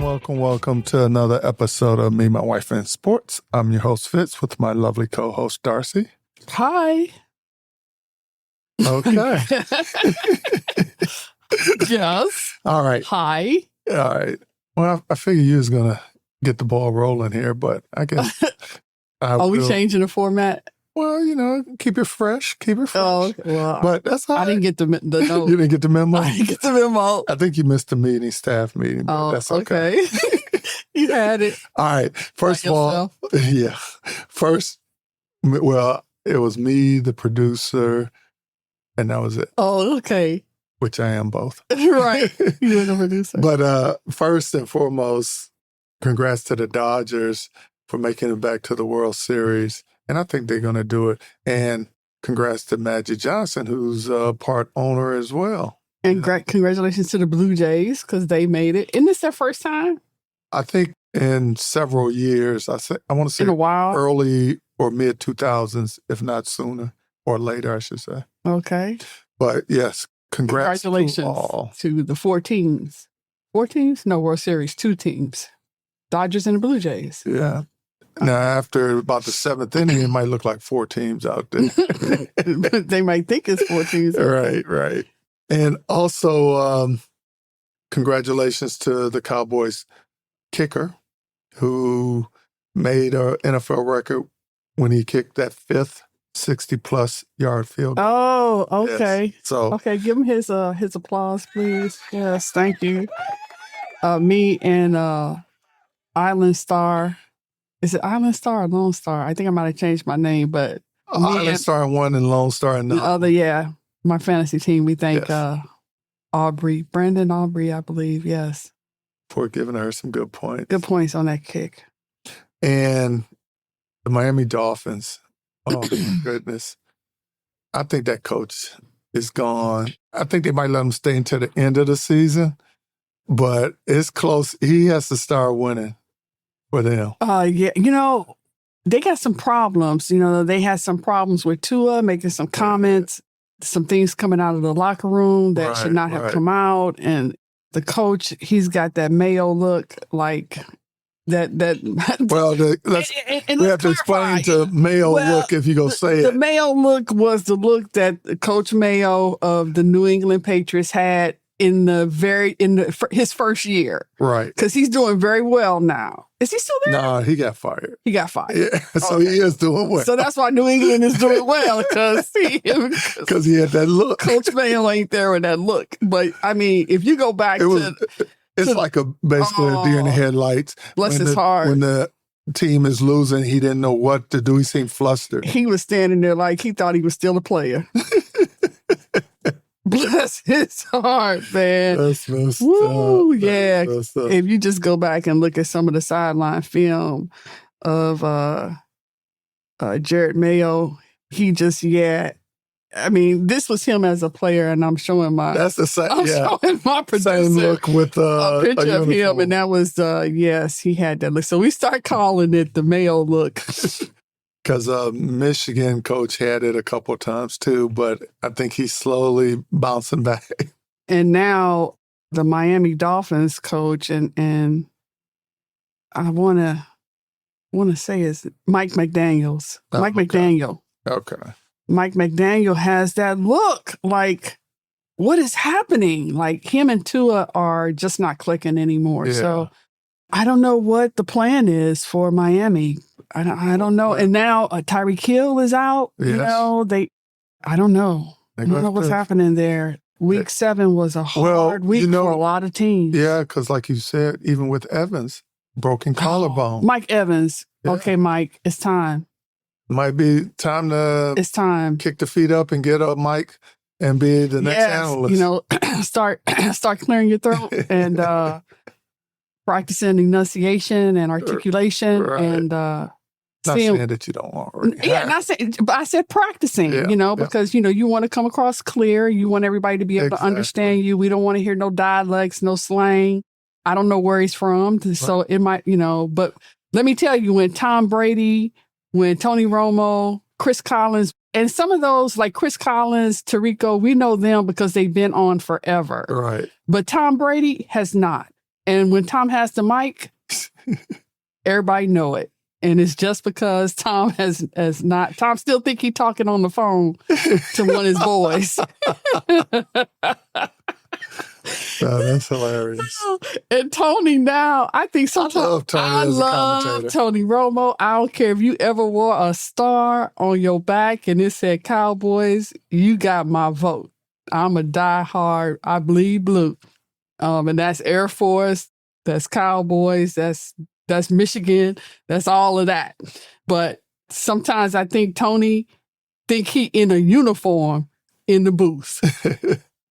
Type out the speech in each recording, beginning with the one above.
welcome to another episode of Me, My Wife, and Sports. I'm your host, Fitz, with my lovely co-host, Darci. Hi. Okay. Yes. All right. Hi. All right. Well, I figured you was going to get the ball rolling here, but I guess Are we changing the format? Well, keep it fresh. Oh, well, but that's all I didn't get the note. You didn't get the memo? I didn't get the memo. I think you missed the staff meeting, but that's okay. You had it. All right. First of all, yeah. First, well, it was me, the producer, and that was it. Oh, okay. Which I am both. Right. You're the producer. But first and foremost, congrats to the Dodgers for making it back to the World Series. And I think they're going to do it. And congrats to Magic Johnson, who's a part owner as well. And congratulations to the Blue Jays because they made it. Isn't this their first time? I think in several years. I want to say in a while, early or mid 2000s, if not sooner or later, I should say. Okay. But yes, congratulations to all. To the 4 teams. 4 teams? No, World Series, 2 teams. Dodgers and the Blue Jays. Yeah. Now, after about the 7th inning, it might look like 4 teams out there. They might think it's 4 teams. Right. And also, congratulations to the Cowboys kicker who made an NFL record when he kicked that 5th 60-plus yard field goal. Oh, okay. Yes. So, okay, give him his applause, please. Yes, thank you. Me and Island Star. Is it Island Star or Lone Star? I think I might have changed my name, but Island Star 1 and Lone Star and the other, yeah. My fantasy team. We thank Brandon Aubrey, I believe. Yes, for giving her some good points. Good points on that kick. And the Miami Dolphins. Oh my goodness! I think that coach is gone. I think they might let him stay until the end of the season, but it's close. He has to start winning. For them. Yeah. They got some problems. They had some problems with Tua making some comments, some things coming out of the locker room that should not have come out. And the coach, he's got that Mayo look like that. Well, we have to explain to Mayo look if you go say it. The Mayo look was the look that Coach Mayo of the New England Patriots had in his first year. Right. Because he's doing very well now. Is he still there? No, he got fired. He got fired. Yeah, so he is doing well. So that's why New England is doing well, because he had that look. Coach Mayo ain't there with that look. But, I mean, if you go back it's like basically a deer in the headlights. Bless his heart. When the team is losing, he didn't know what to do. He seemed flustered. He was standing there like he thought he was still a player. Bless his heart, man. That's messed Woo, up. yeah. Messed up. If you just go back and look at some of the sideline film of Jared Mayo, he just, I mean, this was him as a player, and I'm showing my. That's the same. Showing my producer same look with a picture of him, and that was yes, he had that look. So we start calling it the Mayo look. Because Michigan coach had it a couple of times too, but I think he's slowly bouncing back. And now the Miami Dolphins coach, and I want to say is Mike McDaniels. Mike McDaniel. Okay. Mike McDaniel has that look like, what is happening? Like him and Tua are just not clicking anymore. Yeah. So I don't know what the plan is for Miami. I don't know. And now Tyreek Hill is out. Yes. I don't know. I don't know what's happening there. Week 7 was a hard week for a lot of teams. Yeah, because like you said, even with Evans, broken collarbone. Mike Evans. Yeah. Okay, Mike, it's time. Might be time to kick the feet up and get up, Mike, and be the next analyst. Start clearing your throat and practicing enunciation and articulation and not saying that you don't already. Yeah, but I said practicing, because, you want to come across clear. You want everybody to be able to understand you. We don't want to hear no dialects, no slang. I don't know where he's from. So it might, but let me tell you, when Tom Brady, when Tony Romo, Chris Collins, and some of those like Chris Collins, Tirico, we know them because they've been on forever. Right. But Tom Brady has not. And when Tom has the mic, everybody know it. And it's just because Tom has not. Tom still think he talking on the phone to one of his boys. Oh, that's hilarious. And Tony now, I think sometimes I love Tony as a commentator. Tony Romo. I don't care if you ever wore a star on your back and it said Cowboys, you got my vote. I'm a diehard. I bleed blue. And that's Air Force, that's Cowboys, that's Michigan, that's all of that. But sometimes I think Tony think he in a uniform in the booth.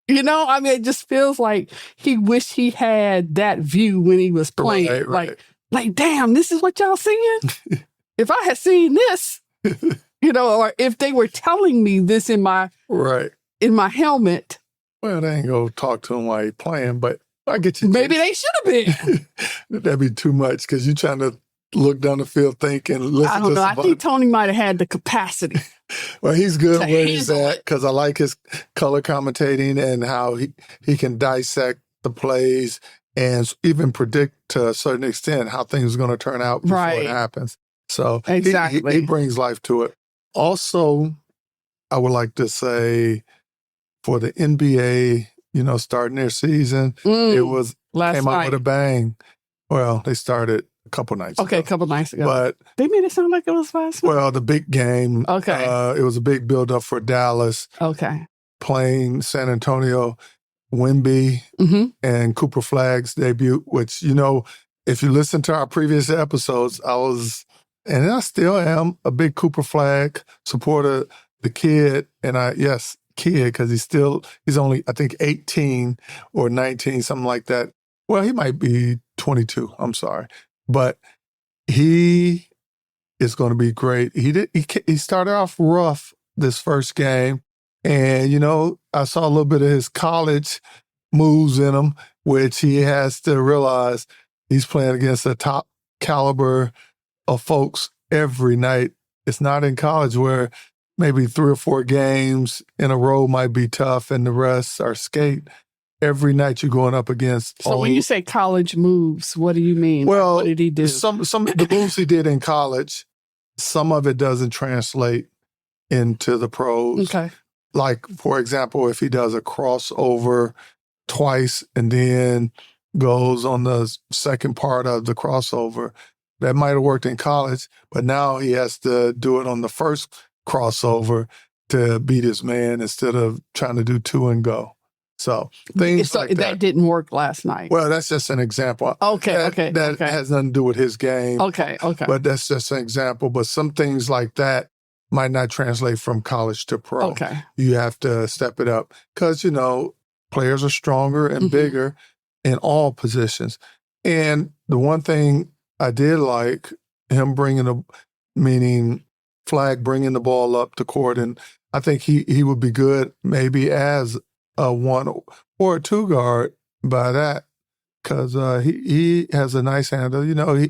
You know, I mean, it just feels like he wished he had that view when he was playing. Right. Like, damn, this is what y'all seeing? If I had seen this, you know, or if they were telling me this in my helmet. Well, they ain't gonna talk to him while he's playing, but I get you. Maybe they should have been. That'd be too much because you're trying to look down the field, think, and listen. I don't know. I think Tony might have had the capacity. Well, he's good where he's at because I like his color commentating and how he can dissect the plays and even predict to a certain extent how things are going to turn out before it happens. So exactly. he brings life to it. Also, I would like to say for the NBA, you know, starting their season, it was came out with a bang. Well, they started a couple nights ago. A couple nights ago. But they made it sound like it was last night. Well, the big game. Okay. It was a big build-up for Dallas. Okay. Playing San Antonio, Wemby, and Cooper Flagg's debut, which, you know, if you listen to our previous episodes, I still am a big Cooper Flagg supporter, the kid, and kid, because he's only, I think, 18 or 19, something like that. Well, he might be 22. I'm sorry. But he is going to be great. He started off rough this first game. And, you know, I saw a little bit of his college moves in him, which he has to realize he's playing against a top caliber of folks every night. It's not in college where maybe 3 or 4 games in a row might be tough and the rest are skate. Every night you're going up against. So when you say college moves, what do you mean? Well, what did he do? Some of the moves he did in college, some of it doesn't translate into the pros. Okay. Like, for example, if he does a crossover twice and then goes on the second part of the crossover, that might have worked in college, but now he has to do it on the first crossover to beat his man instead of trying to do 2 and go. So things like that. That didn't work last night. Well, that's just an example. That has nothing to do with his game. Okay. But that's just an example. But some things like that might not translate from college to pro. Okay. You have to step it up because, you know, players are stronger and bigger in all positions. And the one thing I did like him meaning Flagg bringing the ball up the court, and I think he would be good maybe as a 1 or a 2 guard by that because he has a nice handle. You know,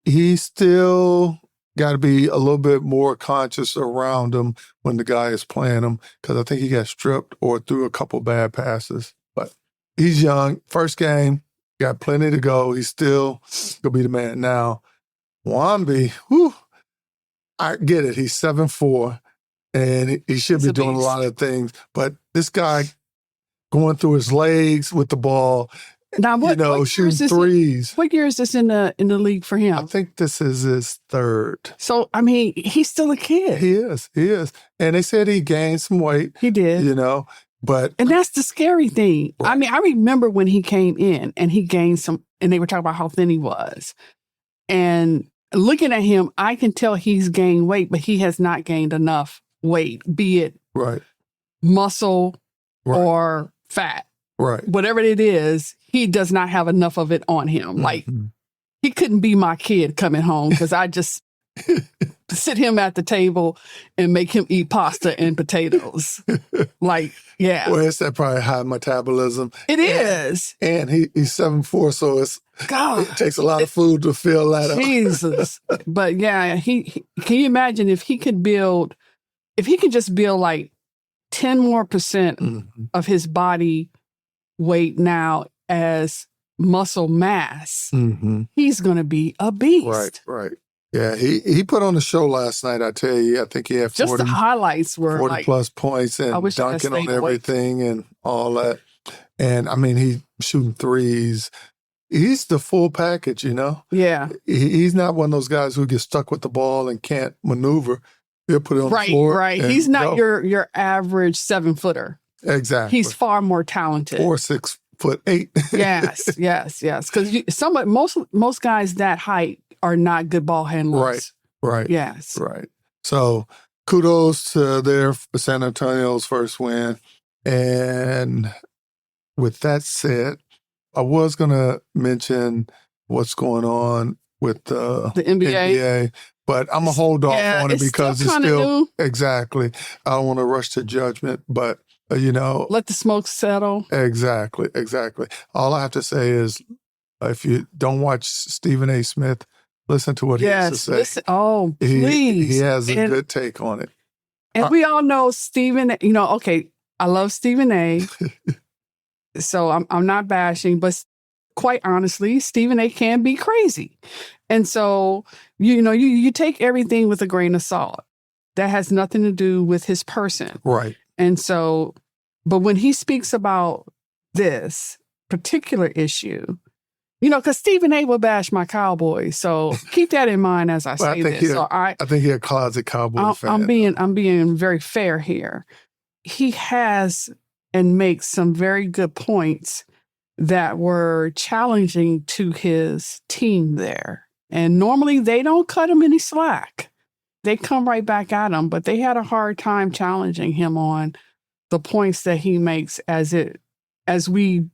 he still got to be a little bit more conscious around him when the guy is playing him because I think he got stripped or threw a couple bad passes. But he's young. First game, got plenty to go. He's still going to be the man. Now, Wemby, I get it. He's 7'4", and he should be doing a lot of things. But this guy going through his legs with the ball, now, shooting threes. What year is this in the league for him? I think this is his 3rd. So, I mean, he's still a kid. He is. And they said he gained some weight. He did. You know, but... And that's the scary thing. Right. I mean, I remember when he came in and he gained some, and they were talking about how thin he was. And looking at him, I can tell he's gained weight, but he has not gained enough weight, be it muscle or fat. Right. Whatever it is, he does not have enough of it on him. Like, he couldn't be my kid coming home because I just sit him at the table and make him eat pasta and potatoes. Like, yeah. Well, it's that probably high metabolism. It is. And he's 7'4", so it takes a lot of food to fill that up. Jesus. But yeah, can you imagine if he could just build like 10% more of his body weight now as muscle mass, he's going to be a beast. Right. Yeah, he put on the show last night. I tell you, I think he had 40, just the highlights were 40 like, plus points and dunking on everything and all that. And I mean, he's shooting threes. He's the full package, you know? Yeah. He's not one of those guys who gets stuck with the ball and can't maneuver. He'll put it on the floor. Right. He's not your average 7-footer. Exactly. He's far more talented. 4 6'8". Yes. Because most guys that height are not good ball handlers. Right. Yes. Right. So kudos to their San Antonio's first win. And with that said, I was going to mention what's going on with the NBA, but I'm going to hold off on it because it's still new. Exactly. I don't want to rush to judgment, but let the smoke settle. Exactly. All I have to say is, if you don't watch Stephen A. Smith, listen to what he has to say. Listen. Oh, please. He has a good take on it. And we all know Stephen, okay, I love Stephen A. So I'm not bashing, but quite honestly, Stephen A. can be crazy. And so, you take everything with a grain of salt. That has nothing to do with his person. Right. And so, but when he speaks about this particular issue, because Stephen A. will bash my Cowboys. So keep that in mind as I say this. I think he's a closet Cowboy fan. I'm being very fair here. He has and makes some very good points that were challenging to his team there. And normally they don't cut him any slack. They come right back at him, but they had a hard time challenging him on the points that he makes as we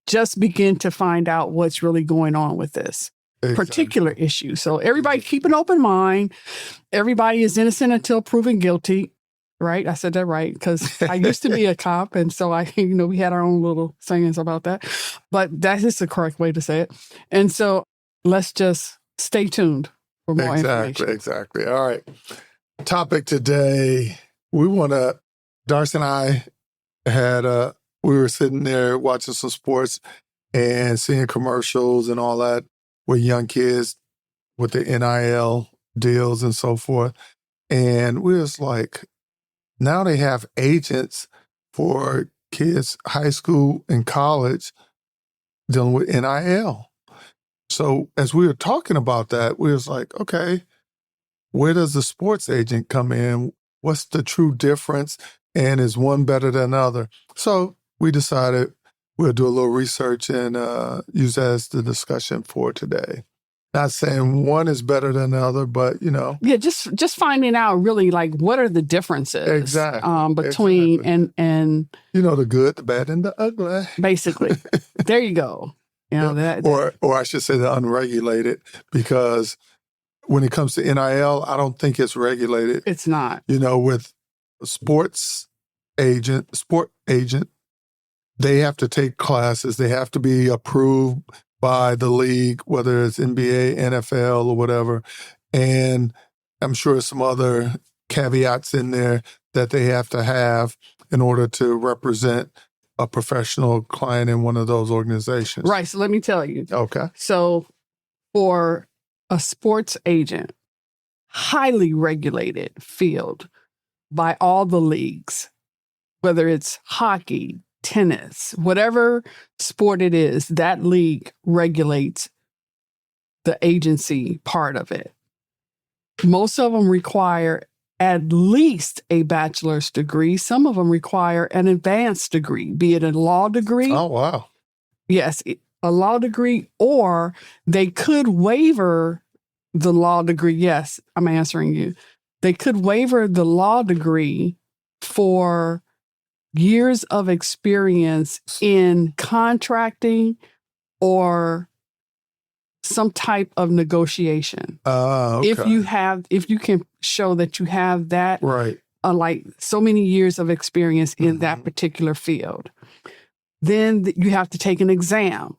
just begin to find out what's really going on with this particular issue. So everybody keep an open mind. Everybody is innocent until proven guilty. Right? I said that right because I used to be a cop. And so we had our own little sayings about that. But that is the correct way to say it. And so let's just stay tuned for more information. Exactly. All right. Topic today, Darci and I we were sitting there watching some sports and seeing commercials and all that with young kids with the NIL deals and so forth. And we was like, now they have agents for kids, high school and college, dealing with NIL. So as we were talking about that, we was like, okay, where does the sports agent come in? What's the true difference? And is one better than another? So we decided we'll do a little research and use that as the discussion for today. Not saying one is better than the other, but Yeah, just finding out really like what are the differences between and the good, the bad, and the ugly. Basically. There you go. Or I should say the unregulated, because when it comes to NIL, I don't think it's regulated. It's not. With a sport agent, they have to take classes. They have to be approved by the league, whether it's NBA, NFL, or whatever. And I'm sure some other caveats in there that they have to have in order to represent a professional client in one of those organizations. Right. So let me tell you. Okay. So for a sports agent, highly regulated field by all the leagues, whether it's hockey, tennis, whatever sport it is, that league regulates the agency part of it. Most of them require at least a bachelor's degree. Some of them require an advanced degree, be it a law degree. Oh, wow. Yes, a law degree, or they could waiver the law degree. Yes, I'm answering you. They could waiver the law degree for years of experience in contracting or some type of negotiation. Okay. If you can show that you have that, right, like so many years of experience in that particular field, then you have to take an exam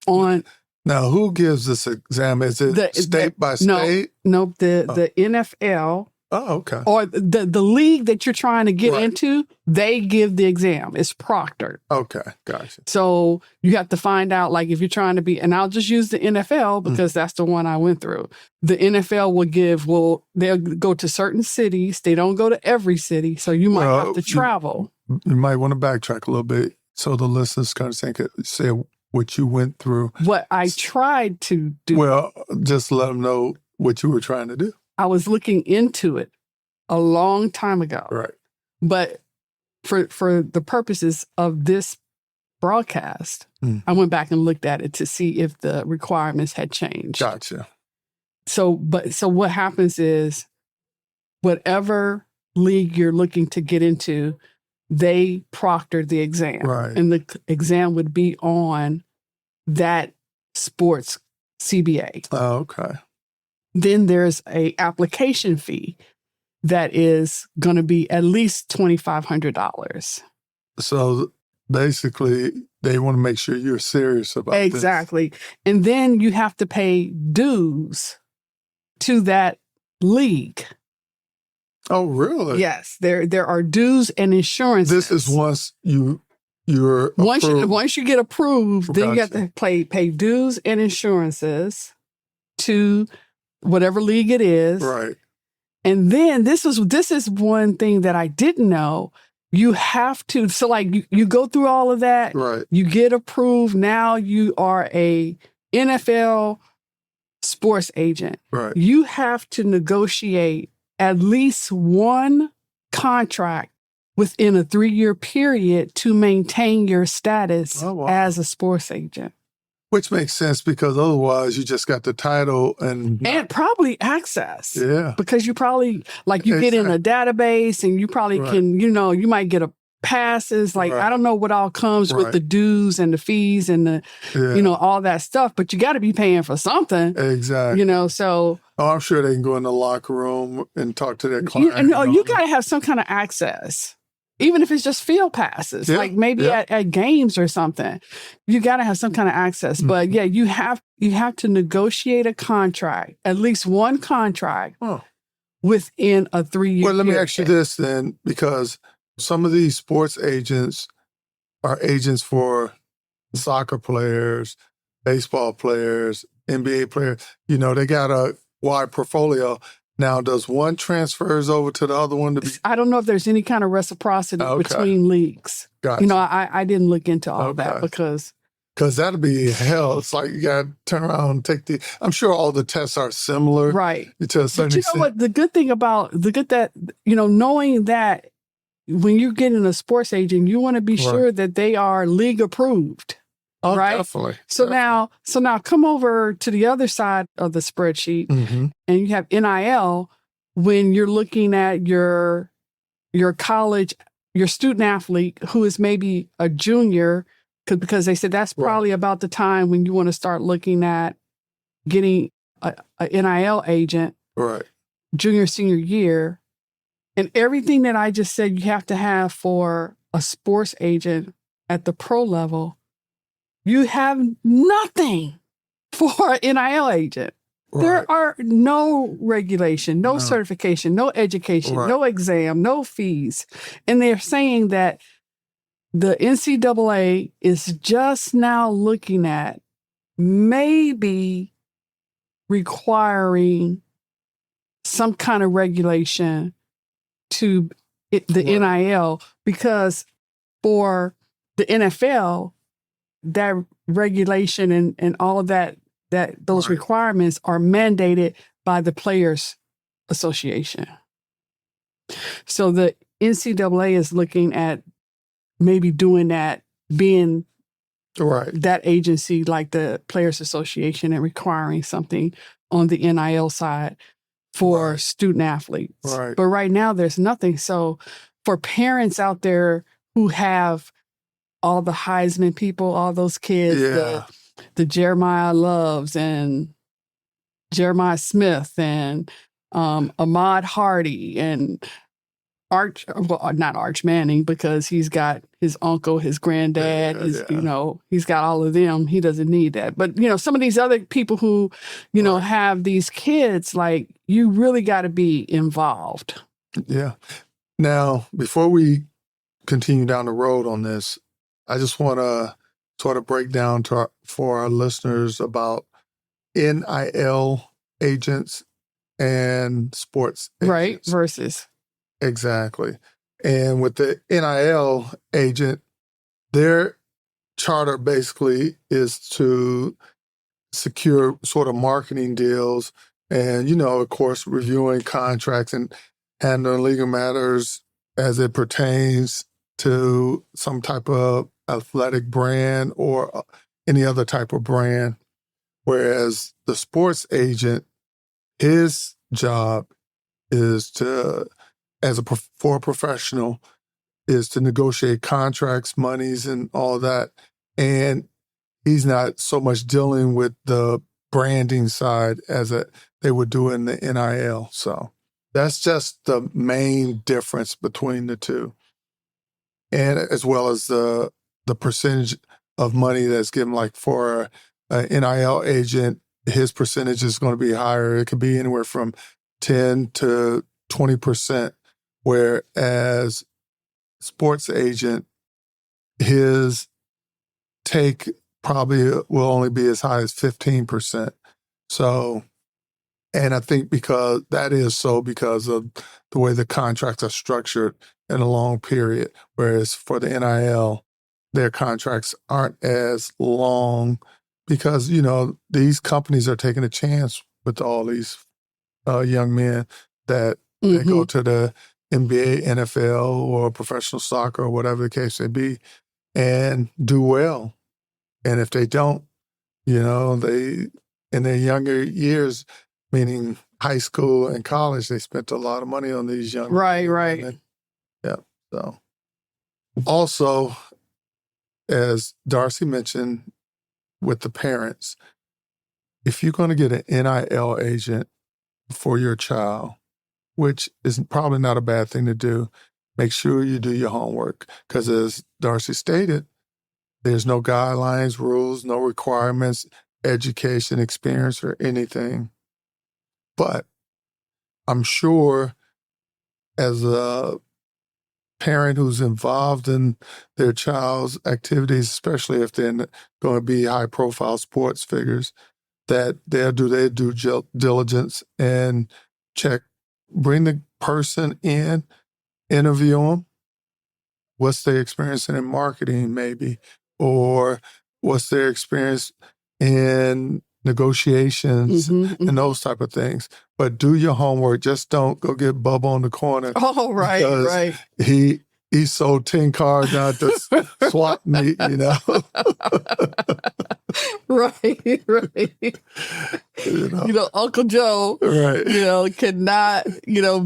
on. Now, who gives this exam? Is it state by state? No, the NFL Oh, okay. Or the league that you're trying to get into, they give the exam. It's proctored. Okay, gotcha. So you have to find out, like, if you're trying to be, and I'll just use the NFL because that's the one I went through. The NFL they'll go to certain cities. They don't go to every city. So you might have to travel. You might want to backtrack a little bit so the listeners kind of say what you went through. What I tried to do. Well, just let them know what you were trying to do. I was looking into it a long time ago. Right. But for the purposes of this broadcast, I went back and looked at it to see if the requirements had changed. Gotcha. So what happens is whatever league you're looking to get into, they proctor the exam. Right. And the exam would be on that sports CBA. Oh, okay. Then there's a application fee that is going to be at least $2,500. So basically, they want to make sure you're serious about this. Exactly. And then you have to pay dues to that league. Oh, really? Yes. There are dues and insurances. This is once you're approved. Once you get approved, then you have to pay dues and insurances to whatever league it is. Right. And then this is one thing that I didn't know. You have to, so like you go through all of that. Right. You get approved. Now you are a NFL sports agent. Right. You have to negotiate at least one contract within a 3-year period to maintain your status as a sports agent. Which makes sense because otherwise you just got the title and probably access. Yeah. Because you probably, like, you get in a database and you probably can, you might get passes. Like, I don't know what all comes with the dues and the fees and the, all that stuff, but you got to be paying for something. Exactly. So. Oh, I'm sure they can go in the locker room and talk to their client. You got to have some kind of access. Even if it's just field passes, like maybe at games or something, you got to have some kind of access. But you have to negotiate a contract, at least one contract within a 3-year. Well, let me ask you this then, because some of these sports agents are agents for soccer players, baseball players, NBA players. They got a wide portfolio. Now, does one transfers over to the other one to be? I don't know if there's any kind of reciprocity between leagues. Gotcha. I didn't look into all that because that'd be hell. It's like you got to turn around and I'm sure all the tests are similar. Right. To a certain extent. Know what? The good thing about knowing that when you're getting a sports agent, you want to be sure that they are league approved. Oh, right? Definitely. So now come over to the other side of the spreadsheet and you have NIL when you're looking at your college, your student athlete who is maybe a junior, because they said that's probably about the time when you want to start looking at getting a NIL agent, junior, senior year. And everything that I just said you have to have for a sports agent at the pro level, you have nothing for an NIL agent. Right. There are no regulation, no certification, no education, no exam, no fees. And they're saying that the NCAA is just now looking at maybe requiring some kind of regulation to the NIL, because for the NFL, that regulation and all of those requirements are mandated by the Players Association. So the NCAA is looking at maybe doing that, being that agency like the Players Association, and requiring something on the NIL side for student athletes. Right. But right now there's nothing. So for parents out there who have all the Heisman people, all those kids, the Jeremiah Loves and Jeremiah Smith and Ahmad Hardy and not Arch Manning, because he's got his uncle, his granddad, he's got all of them. He doesn't need that. But, some of these other people who, have these kids, like, you really got to be involved. Yeah. Now, before we continue down the road on this, I just want to sort of break down for our listeners about NIL agents and sports agents. Right, versus. Exactly. And with the NIL agent, their charter basically is to secure sort of marketing deals and, of course, reviewing contracts and handling legal matters as it pertains to some type of athletic brand or any other type of brand. Whereas the sports agent, his job is to, for a professional, is to negotiate contracts, monies, and all that. And he's not so much dealing with the branding side as they would do in the NIL. So that's just the main difference between the two. And as well as the percentage of money that's given, like for an NIL agent, his percentage is going to be higher. It could be anywhere from 10 to 20%, whereas sports agent, his take probably will only be as high as 15%. So, and I think because of the way the contracts are structured in a long period, whereas for the NIL, their contracts aren't as long because, these companies are taking a chance with all these young men that they go to the NBA, NFL, or professional soccer, or whatever the case may be, and do well. And if they don't, they, in their younger years, meaning high school and college, they spent a lot of money on these young Right. women. Yeah. So also, as Darci mentioned with the parents, if you're going to get an NIL agent for your child, which is probably not a bad thing to do, make sure you do your homework. Because as Darci stated, there's no guidelines, rules, no requirements, education, experience, or anything. But I'm sure as a parent who's involved in their child's activities, especially if they're going to be high-profile sports figures, that they'll do their due diligence and bring the person in, interview them. What's their experience in marketing, maybe, or what's their experience in negotiations and those type of things. But do your homework. Just don't go get Bubba on the corner. Oh, right. He sold 10 cars out to swap meet, Right. Uncle Joe, right. Cannot,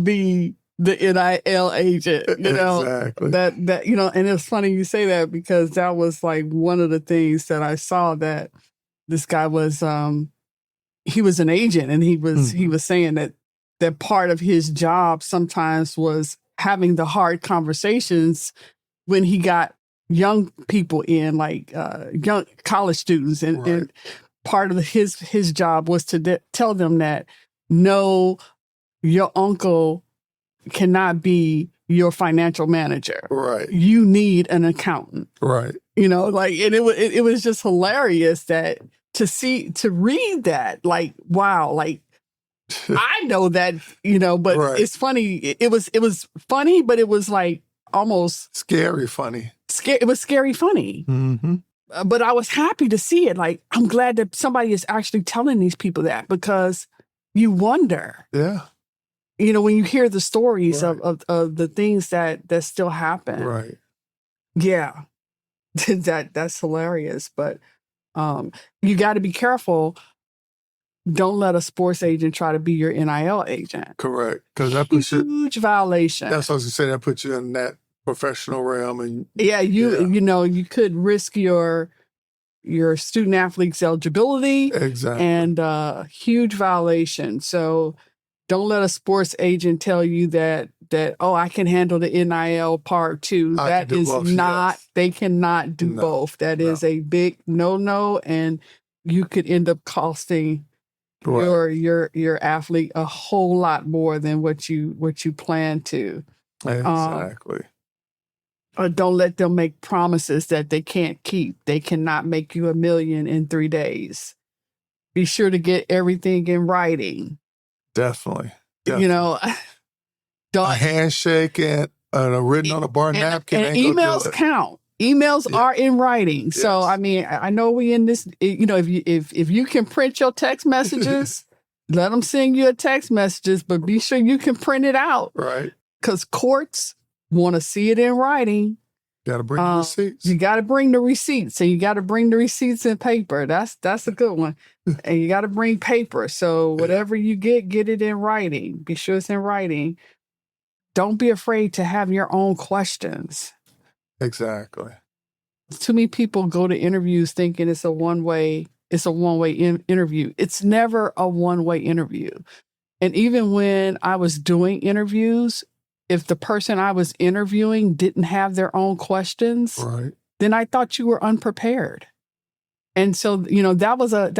be the NIL agent, Exactly. that, and it's funny you say that because that was like one of the things that I saw that this guy was, he was an agent, and he was saying that part of his job sometimes was having the hard conversations when he got young people in, like young college students, and part of his job was to tell them that no, your uncle cannot be your financial manager. Right. You need an accountant. Right. And it was just hilarious that to read that, like, wow, like I know that, but it's funny. It was funny, but it was like almost scary funny. It was scary funny. Mm-hmm. But I was happy to see it. Like, I'm glad that somebody is actually telling these people that, because you wonder. Yeah. When you hear the stories of the things that still happen. Right. Yeah. That's hilarious. But you got to be careful. Don't let a sports agent try to be your NIL agent. Correct. Because that puts huge violation. That's what I was going to say. That puts you in that professional realm. And you could risk your student athlete's eligibility. Exactly. And huge violation. So Don't let a sports agent tell you that I can handle the NIL part too. That is not, they cannot do both. That is a big no, and you could end up costing your athlete a whole lot more than what you plan to. Exactly. Don't let them make promises that they can't keep. They cannot make you $1 million in 3 days. Be sure to get everything in writing. Definitely. You know, a handshake and written on a bar napkin. And emails count. Emails are in writing. Yes. So I mean, I know we in this. You know, if you can print your text messages, let them send you a text messages, but be sure you can print it out. Right. Because courts want to see it in writing. You got to bring the receipts. You got to bring the receipts, and you got to bring the receipts in paper. That's a good one. And you got to bring paper. So whatever you get it in writing. Be sure it's in writing. Don't be afraid to have your own questions. Exactly. Too many people go to interviews thinking it's a one-way interview. It's never a one-way interview. And even when I was doing interviews, if the person I was interviewing didn't have their own questions, then I thought you were unprepared. And so, you know, that was a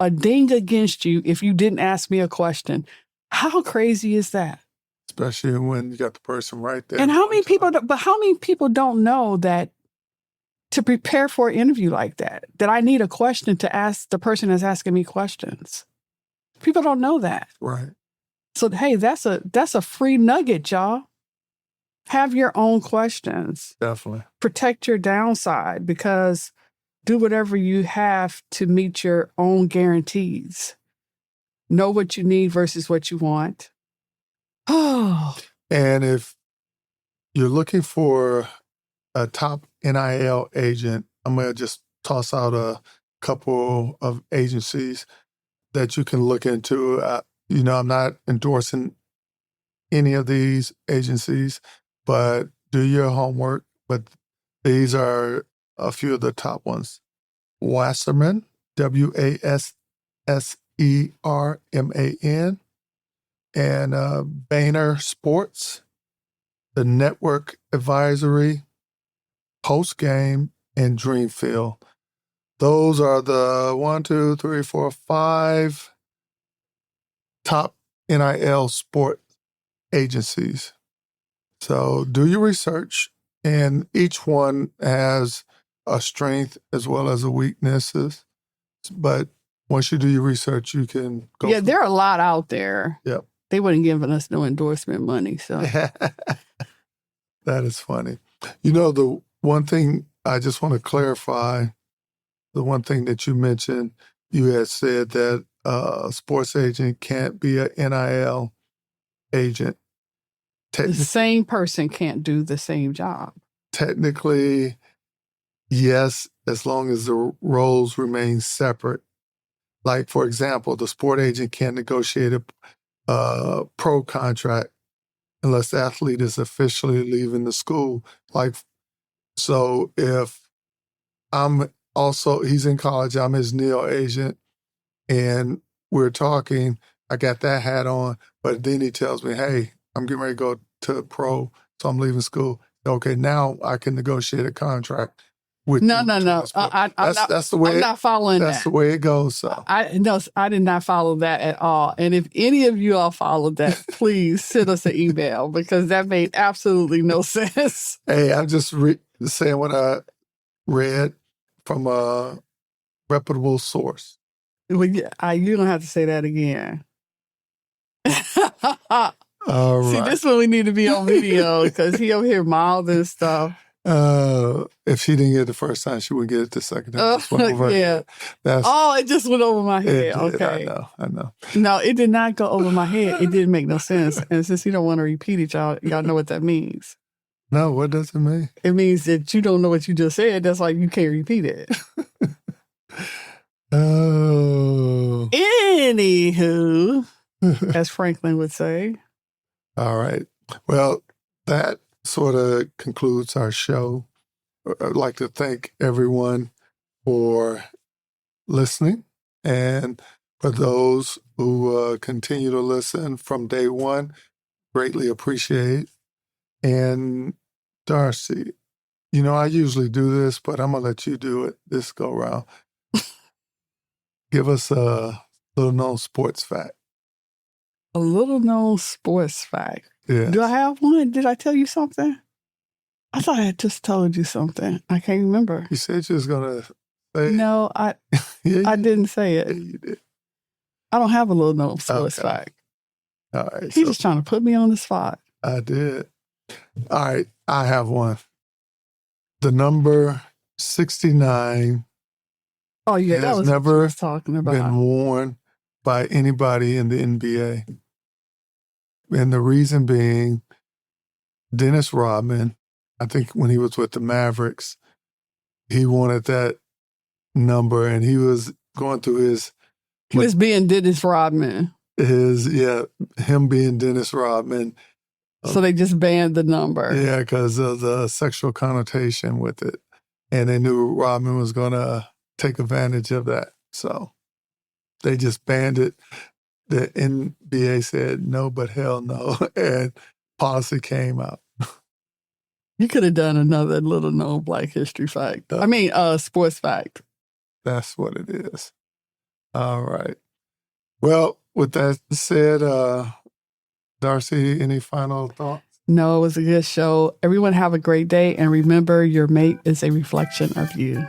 ding against you if you didn't ask me a question. How crazy is that? Especially when you got the person right there. And how many people don't know that to prepare for an interview like that I need a question to ask the person that's asking me questions. People don't know that. Right. So, hey, that's a free nugget, y'all. Have your own questions. Definitely. Protect your downside, because do whatever you have to meet your own guarantees. Know what you need versus what you want. Oh. And if you're looking for a top NIL agent, I'm going to just toss out a couple of agencies that you can look into. You know, I'm not endorsing any of these agencies, but do your homework. But these are a few of the top ones. Wasserman, WASSERMAN, and Boehner Sports, the Network Advisory, Postgame, and Dreamfield. Those are the 5 top NIL sport agencies. So do your research, and each one has a strength as well as a weaknesses. But once you do your research, you can go. Yeah, there are a lot out there. Yep. They wouldn't give us no endorsement money. So that is funny. You know, the one thing I just want to clarify, the one thing that you mentioned, you had said that a sports agent can't be an NIL agent. The same person can't do the same job. Technically, yes, as long as the roles remain separate. Like, for example, the sport agent can't negotiate a pro contract unless the athlete is officially leaving the school. Like, so if he's in college, I'm his NIL agent, and we're talking, I got that hat on, but then he tells me, hey, I'm getting ready to go to pro, so I'm leaving school. Okay, now I can negotiate a contract with No. That's the way. I'm not following that. That's the way it goes. So I did not follow that at all. And if any of you all followed that, please send us an email, because that made absolutely no sense. Hey, I'm just saying what I read from a reputable source. Well, you're gonna have to say that again. All right. See, this one we need to be on video, because he over here mouthing stuff. If she didn't get it the first time, she would get it the second time. Yeah. It just went over my head. Okay. I know. No, it did not go over my head. It didn't make no sense. And since you don't want to repeat it, y'all know what that means. No, what does it mean? It means that you don't know what you just said. That's why you can't repeat it. Oh. Anywho, as Franklin would say. All right. Well, that sort of concludes our show. I'd like to thank everyone for listening. And For those who continue to listen from day one, greatly appreciate. And Darci, I usually do this, but I'm going to let you do it this go round. Give us a little known sports fact. A little known sports fact. Yes. Do I have one? Did I tell you something? I thought I had just told you something. I can't remember. You said you was going to say it. No, I didn't say it. Yeah, you did. I don't have a little known sports fact. All right. He's just trying to put me on the spot. I did. All right. I have one. The number 69 Oh, yeah, that was never what I was talking about. been worn by anybody in the NBA. And the reason being, Dennis Rodman, I think when he was with the Mavericks, he wanted that number, and he was going through his... He was being Dennis Rodman. Him being Dennis Rodman. So they just banned the number. Yeah, because of the sexual connotation with it. And they knew Rodman was going to take advantage of that. So they just banned it. The NBA said no, but hell no. And policy came out. You could have done another little known Black history fact. Sports fact. That's what it is. All right. Well, with that said, Darci, any final thoughts? No, it was a good show. Everyone have a great day. And remember, your mate is a reflection of you.